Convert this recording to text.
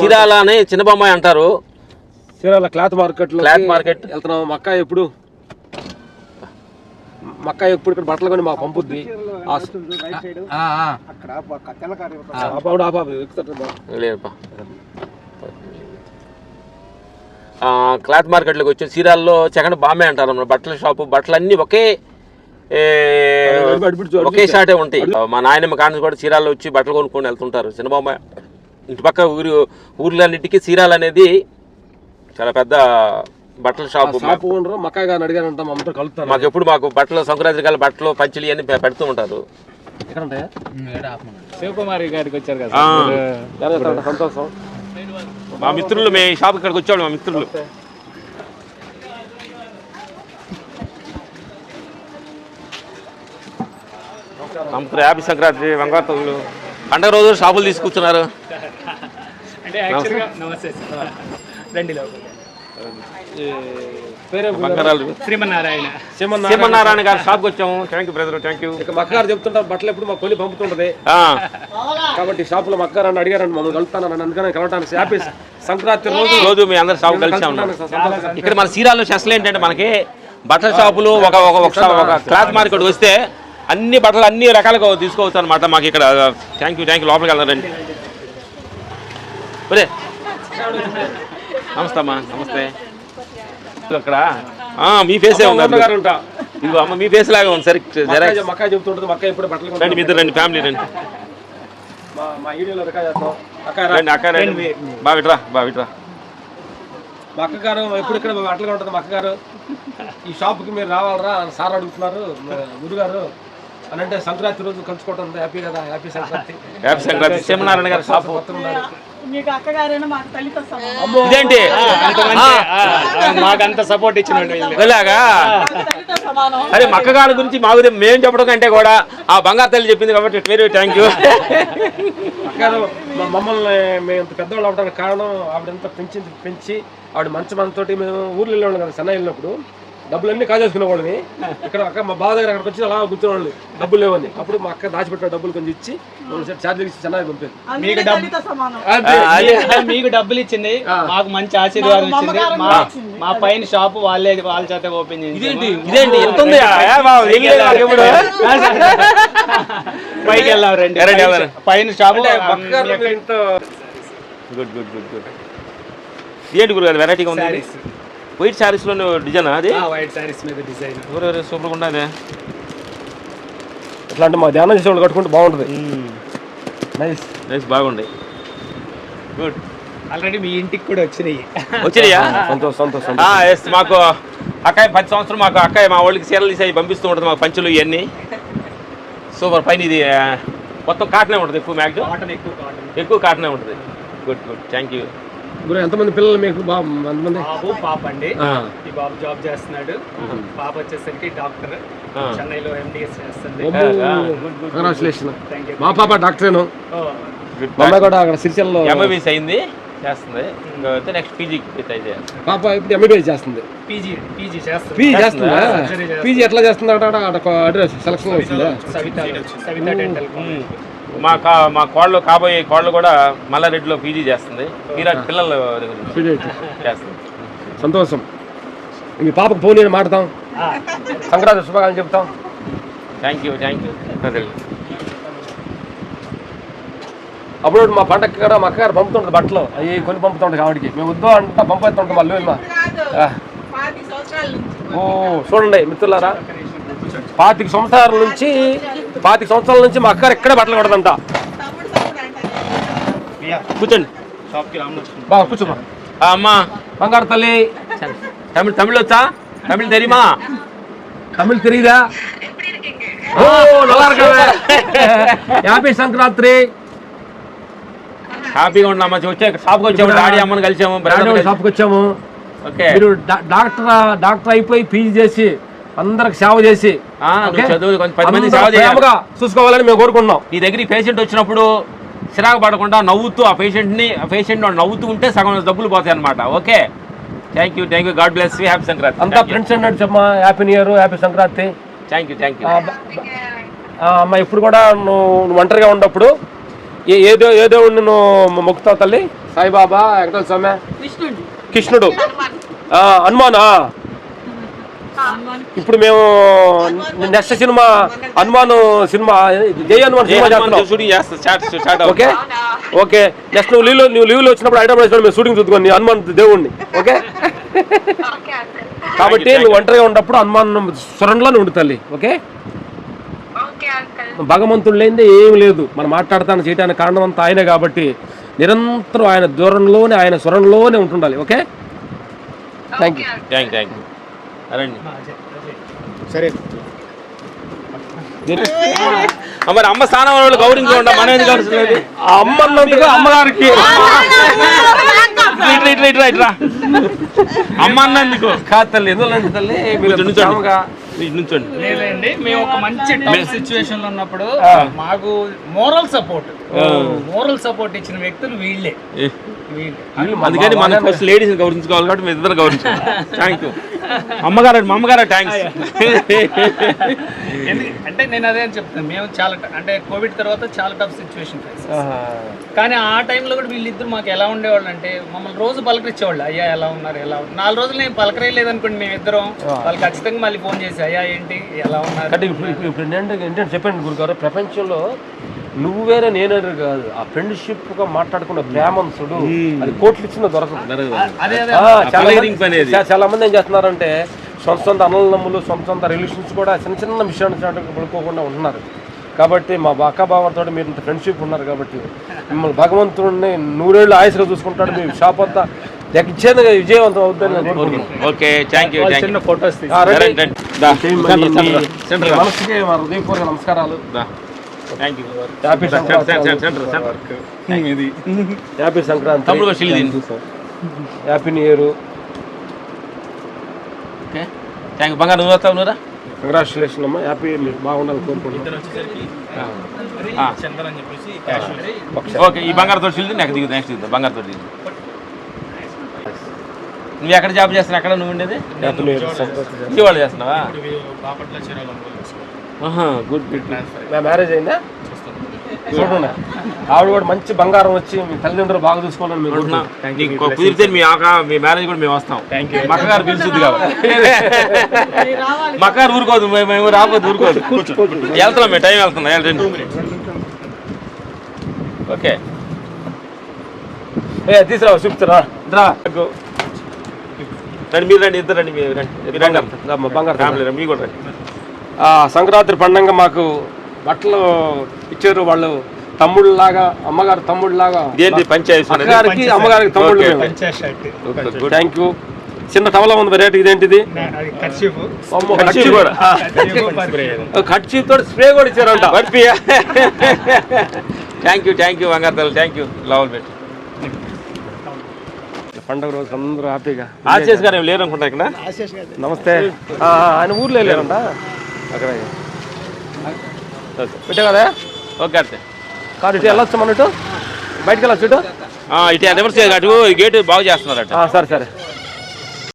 చీరాల అని చిన్న బొమ్మాయి అంటారు. చీరాల క్లాత్ మార్కెట్ వెళ్తున్నాం. మక్కా ఎప్పుడు ఇక్కడ బట్టలు కొని మాకు పంపుద్ది. క్లాత్ మార్కెట్లోకి వచ్చి చీరాల్లో సెకండ్ బాంబే అంటారు. బట్టల షాపు బట్టలన్నీ ఒకే షాటే ఉంటాయి. మా నాయనమ్మ కాని కూడా చీరాల్లో వచ్చి బట్టలు కొనుక్కొని వెళ్తుంటారు. చిన్న బొమ్మాయి ఇంటి పక్క ఊర్లన్నిటికీ చీరాల అనేది చాలా పెద్ద బట్టల షాపు. మాకు ఎప్పుడు మాకు బట్టలు సంక్రాంతి కాల బట్టలు పంచులు అన్ని పెడుతూ ఉంటారు. శివకుమారి గారికి వచ్చారు కదా, సంతోషం. మా మిత్రులు మీ షాప్ ఇక్కడికి వచ్చాడు. మా మిత్రులు హ్యాపీ సంక్రాంతి. వెంకటలు పండగ రోజు షాపులు తీసుకొచ్చున్నారు. శ్రీమన్నారాయణ గారు షాప్కి వచ్చాము. Thank you brother, thank you. మక్కగారు చెప్తుంటారు బట్టలు ఎప్పుడు మాకు కొని పంపుతుంటది కాబట్టి షాపులో మక్కగారు అడిగారని మమ్మల్ని కలుపుతాను. అందుకని కలవటానికి హ్యాపీ సంక్రాంతి రోజు మీ అందరు షాప్ కలిసి ఉన్నాం. ఇక్కడ మన చీరాల్లో స్పెషల్ ఏంటంటే మనకి బట్టల షాపులు ఒక క్లాత్ మార్కెట్ వస్తే అన్ని బట్టలు అన్ని రకాలుగా తీసుకోవచ్చు అనమాట. మాకు ఇక్కడ థ్యాంక్ యూ లోపలికి వెళ్తారండి. ఒరే నమస్తే అమ్మా, నమస్తే. అక్కడ మీ ఫేసే ఉన్నారు. ఇదిగో అమ్మ మీ ఫేస్ లాగా ఉంది. సరే మక్క చెప్తుంటుంది. మక్క ఎప్పుడు బట్టలు రండి, మీ ఇద్దరు రండి, ఫ్యామిలీ రండి. రండి అక్క రండి. బాగా విట్రా. మా అక్కగారు ఎప్పుడు ఇక్కడ బట్టలుగా ఉంటుంది. మా అక్కగారు ఈ షాప్కి మీరు రావాలరా సార్ అడుగుతున్నారు గురుగారు అని అంటే సంక్రాంతి రోజు కలుసుకోవటం హ్యాపీ కదా. హ్యాపీ సంక్రాంతి. శ్రీమన్నారాయణ గారు షాప్ ఇదేంటి మాకంత సపోర్ట్ ఇచ్చినట్టు ఇలాగా. అరే మక్కగారి గురించి మాకు మేము చెప్పడం కంటే కూడా ఆ బంగారు తల్లి చెప్పింది కాబట్టి వెరీ థ్యాంక్ యూ. అక్కగారు మమ్మల్ని మేము పెద్దవాళ్ళు అవడానికి కారణం ఆవిడంతా పెంచి ఆవిడ మంచి మనతోటి మేము ఊర్లో వెళ్ళేవాళ్ళం కదా. చెన్నై వెళ్ళినప్పుడు డబ్బులన్నీ కాజేసుకునేవాళ్ళని. ఇక్కడ అక్క మా బావ దగ్గర అక్కడికి వచ్చి అలా కూర్చునేవాళ్ళు డబ్బులు లేవని. అప్పుడు మా అక్క దాచిపెట్టిన డబ్బులు కొంచెం ఇచ్చి ఛార్జీలు ఇచ్చి చెన్నై పంపేది. మీకు డబ్బులు ఇచ్చింది, మాకు మంచి ఆశీర్వాదం ఇచ్చింది. మా పైన షాప్ వాళ్ళ చేత ఓపెన్ చేసింది. పైకి వెళ్ళాం రండి. పైన షాప్ గుడ్. ఏంటి గురు వెరైటీగా ఉంది. వైట్ శారీస్ లో డిజైన్ అది వైట్ శారీస్ మీద డిజైన్ సూపర్గా ఉన్నది. ఎట్లా అంటే మా ధ్యానం చేసే వాళ్ళు కట్టుకుంటే బాగుంటుంది. నైస్ బాగుంది. గుడ్. ఆల్రెడీ మీ ఇంటికి కూడా వచ్చినాయా? సంతోషం. మాకు అక్కాయ 10 సంవత్సరం మాకు అక్కాయ మా వాళ్ళకి చీరలు తీసి పంపిస్తూ ఉంటుంది. మాకు పంచులు ఇవన్నీ సూపర్. పైన ఇది మొత్తం కాటనే ఉంటుంది. ఎక్కువ కాటనే ఉంటుంది. Good thank you. గురు ఎంతమంది పిల్లలు మీకు? ఎంతమంది? బాబు పాప అండి. ఈ బాబు జాబ్ చేస్తున్నాడు. పాప వచ్చేసరికి డాక్టర్, చెన్నైలో MDS చేస్తుంది. కంగ్రాచులేషన్. మా పాప డాక్టరేను. అమ్మాయి కూడా అక్కడ సిరిసిల్లలో MBBS అయింది చేస్తుంది. నెక్స్ట్ పీజీ పాప ఇప్పుడు MBBS చేస్తుంది. పీజీ చేస్తుంది. పీజీ ఎట్లా చేస్తుంది? అడ్రస్ సెలక్షన్ అవుతుందా? సవితా డెంటల్. మా కోళ్ళు కాబోయే కోళ్ళు కూడా మల్లారెడ్డిలో పీజీ చేస్తుంది. పిల్లలు చేస్తుంది. సంతోషం. మీ పాపకు ఫోన్ నేను మాట్లాడతాం. సంక్రాంతి శుభాకాంక్షలు చెప్తాం. Thank you. అప్పుడు మా పండగ కూడా మా అక్కగారు పంపుతుంటుంది బట్టలు. అవి కొని పంపుతుంటాయి ఆవిడకి. మేము వద్దు అంటా పంపిస్తుంటాం. మళ్ళీ చూడండి మిత్రులారా, 25 సంవత్సరాల నుంచి మా అక్కగారు ఎక్కడే బట్టలు కొడదంట. కూర్చోండి. బాగా కూర్చోమా. అమ్మా బంగారు తల్లి. తమిళ్ వచ్చా? తమిళ్ తెరిమా? తమిళ్ తెలీదా? హ్యాపీ సంక్రాంతి. హ్యాపీగా ఉన్నామా? షాప్కి వచ్చాము. డాడీ అమ్మని కలిసాము. షాప్కి వచ్చాము. ఓకే. మీరు డాక్టర్ అయిపోయి పీజీ చేసి అందరికి సేవ చేసి చదువు 10 మంది సేవ చూసుకోవాలని మేము కోరుకుంటున్నాం. నీ దగ్గరికి పేషెంట్ వచ్చినప్పుడు చిరాకు పడకుండా నవ్వుతూ ఆ పేషెంట్ నవ్వుతూ ఉంటే సగం డబ్బులు పోతాయి అనమాట. Okay. Thank you. God bless you. Happy Sankranti. అంతా ఫ్రెండ్స్ అన్నట్టు చెప్పమ్మా. Happy new year, happy Sankranti. Thank you. అమ్మ ఇప్పుడు కూడా నువ్వు ఒంటరిగా ఉన్నప్పుడు ఏ దేవుడు నిన్ను మొక్కుతావు తల్లి? సాయిబాబా, వెంకటేశ్వర స్వామి, కృష్ణుడు, హనుమానా? ఇప్పుడు మేము నెక్స్ట్ సినిమా హనుమాన్ సినిమా, జై హనుమాన్ సినిమా చేస్తున్నాం. ఓకే ఓకే, నెక్స్ట్ నువ్వు లీవ్లో వచ్చినప్పుడు హైదరాబాద్ మేము షూటింగ్ చూద్దుకోండి హనుమాన్ దేవుణ్ణి. ఓకే, కాబట్టి నువ్వు ఒంటరిగా ఉన్నప్పుడు హనుమాన్ స్వరంలోనే ఉండు తల్లి. ఓకే, భగవంతుడు లేనిదే ఏం లేదు. మనం మాట్లాడతాను చేయడానికి కారణం అంతా ఆయనే కాబట్టి నిరంతరం ఆయన దూరంలోనే ఆయన స్వరంలోనే ఉంటుండాలి. Okay, thank you. సరే మరి అమ్మ స్థానం వాళ్ళు గౌరవించుకోండి, మనం ఎందుకు గౌరవించలేదు? అమ్మ అన్నందుకు అమ్మగారికి ఇట్రా అమ్మ అన్నందుకు కాదు తల్లి, ఎందుకు తల్లి నుంచోండి. లేదండి, మేము ఒక మంచి టఫ్ సిచ్యువేషన్ లో ఉన్నప్పుడు మాకు మోరల్ సపోర్ట్ ఇచ్చిన వ్యక్తులు వీళ్ళే. అందుకని మన ఫస్ట్ లేడీస్ గౌరవించుకోవాలి కాబట్టి మేము ఇద్దరు గౌరవించుకోవాలి. థ్యాంక్ యూ అమ్మగారు, మా అమ్మగారు థ్యాంక్స్. అంటే నేను అదే అని చెప్తాను, మేము చాలా అంటే కోవిడ్ తర్వాత చాలా టఫ్ సిచ్యువేషన్ కానీ ఆ టైంలో కూడా వీళ్ళిద్దరు మాకు ఎలా ఉండేవాళ్ళు అంటే మమ్మల్ని రోజు పలకరించేవాళ్ళు. అయ్యా ఎలా ఉన్నారు, ఎలా 4 రోజులు నేను పలకరేయలేదు అనుకోండి, మేము ఇద్దరం వాళ్ళు ఖచ్చితంగా మళ్ళీ ఫోన్ చేసి అయ్యా ఏంటి ఎలా ఉన్నారు. అంటే ఇప్పుడు ఏంటంటే చెప్పండి గురుగారు, ప్రపంచంలో నువ్వు వేరే నేను కాదు, ఆ ఫ్రెండ్షిప్ గా మాట్లాడుకున్న ప్రేమంతుడు అది కోట్లు ఇచ్చిన దొరకదు. చాలా మంది ఏం చేస్తున్నారంటే సొంత అన్నదమ్ములు సొంత రిలేషన్స్ కూడా చిన్న విషయాన్ని పడుకోకుండా ఉంటున్నారు. కాబట్టి మా అక్క బావతో మీరు ఇంత ఫ్రెండ్షిప్ ఉన్నారు కాబట్టి మిమ్మల్ని భగవంతుడిని 100 ఏళ్ళు ఆయుష్గా చూసుకుంటాడు. మీ షాప్ అంతా ఇచ్చేందుకు విజయవంతం అవుతుంది. Okay, thank you. ఫోటోస్ మనసుకి హృదయపూర్వక నమస్కారాలు. Happy Sankranti, happy new year. Thank you. బంగారు నువ్వు వస్తావు, నువ్వురా. కంగ్రాచులేషన్ అమ్మా, హ్యాపీ మీరు బాగుండాలి కోరుకుంటున్నాను. ఓకే, ఈ బంగారు తోటి చిల్లి నెక్స్ట్ దిగుతా బంగారు తోటి దిగుతా. నువ్వు ఎక్కడ జాబ్ చేస్తున్నావు? ఎక్కడ నువ్వు ఉండేది? విజయవాడ చేస్తున్నావా? Good good. మ్యారేజ్ అయిందా? చూడండి, ఆవిడ కూడా మంచి బంగారం వచ్చి మీ తల్లిదండ్రులు బాగా చూసుకోవాలని మేము కుదిరితే మీ మ్యారేజ్ కూడా మేము వస్తాం. మక్కగారు పిలుచుద్ది కాబట్టి మక్కగారు ఊరుకోదు, మేము రాకపోతే ఊరుకోదు. వెళ్తున్నాం, మేము టైం వెళ్తున్నాం. ఓకే, తీసుకురావు చూపుతారా? రండి, మీరు రండి, ఇద్దరు రండి, మీరు రండి. బంగారు ఫ్యామిలీ మీ కూడా రండి. సంక్రాంతి పండుగ మాకు బట్టలు ఇచ్చారు వాళ్ళు, తమ్ముళ్ళలాగా, అమ్మగారు తమ్ముళ్ళలాగా. అమ్మగారికి అమ్మగారికి తమ్ముళ్ళు. Thank you. చిన్న టవల ఉంది, వెరైటీ ఇదేంటిది? కర్చీఫ్ తోటి స్ప్రే కూడా ఇచ్చారంట. థ్యాంక్ యూ బంగారు, థ్యాంక్ యూ. లవల్ పెట్టి పండుగ రోజు అందరూ హ్యాపీగా. ఆశేష్ గారు ఏం లేరు అనుకుంటా ఇక్కడ. నమస్తే. ఆయన ఊర్లో లేరంట అక్కడ పెట్టే కదా. ఓకే, అంటే కాదు ఇటు వెళ్ళొచ్చు, మన ఇటు బయటకు వెళ్ళొచ్చు, ఇటు రివర్స్ అటు గేట్ బాగు చేస్తున్నారు. సరే సరే.